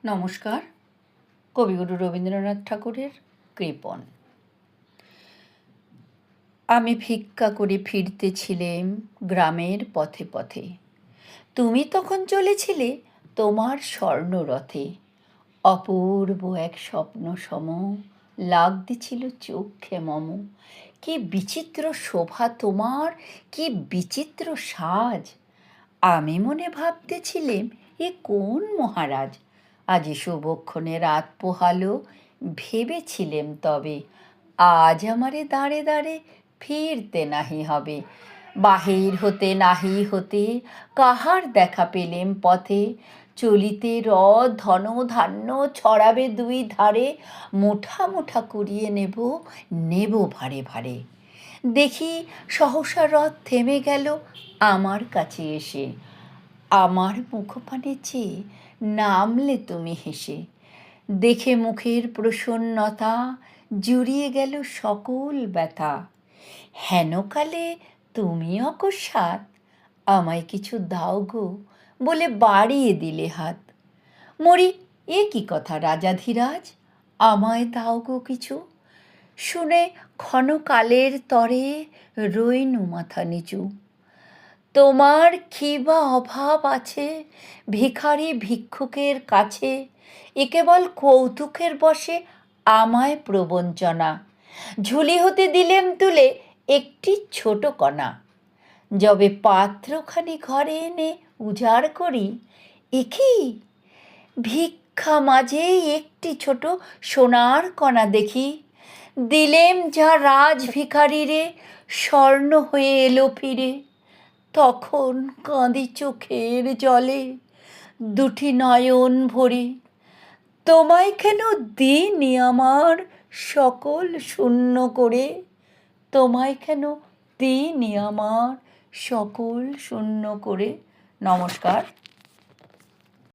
নমস্কার। কবিগুরু রবীন্দ্রনাথ ঠাকুরের কৃপণ। আমি ভিক্ষা করে ফিরতেছিলেম গ্রামের পথে পথে, তুমি তখন চলেছিলে তোমার স্বর্ণরথে। অপূর্ব এক স্বপ্ন সম লাগতেছিল চক্ষে মম। কি বিচিত্র শোভা তোমার, কি বিচিত্র সাজ। আমি মনে ভাবতেছিলেম এ কোন মহারাজ। আজি শুভক্ষণে রাত পোহালো, ভেবেছিলেম তবে আজ আমারে দাঁড়ে দাঁড়ে ফিরতে নাহি হবে। বাহির হতে নাহি হতে কাহার দেখা পেলেম পথে। চলিতে রথ ধন ধান্য ছড়াবে দুই ধারে, মুঠা মুঠা কুড়িয়ে নেব নেব ভারে ভারে। দেখি সহসা রথ থেমে গেল আমার কাছে এসে। আমার মুখপানে চেয়ে নামলে তুমি হেসে। দেখে মুখের প্রসন্নতা জুড়িয়ে গেল সকল ব্যথা। হেনকালে তুমি অকস্মাৎ আমায় কিছু দাও গো বলে বাড়িয়ে দিলে হাত। মরি এ কি কথা রাজাধিরাজ, আমায় দাও গো কিছু। শুনে ক্ষণকালের তরে রইনু মাথা নিচু। তোমার কি বা অভাব আছে ভিখারি ভিক্ষুকের কাছে, এ কেবল কৌতুকের বশে আমায় প্রবঞ্চনা। ঝুলি হতে দিলেম তুলে একটি ছোট কণা, যবে পাত্রখানি ঘরে এনে উজাড় করি, এ কি ভিক্ষা মাঝে একটি ছোট সোনার কণা দেখি। দিলেম যা রাজ ভিখারিরে, স্বর্ণ হয়ে এলো ফিরে। তখন কাঁদি চোখের জলে দুটি নয়ন ভরে। তোমায় কেন দিইনি আমার সকল শূন্য করে, তোমায় কেন দিইনি আমার সকল শূন্য করে। নমস্কার।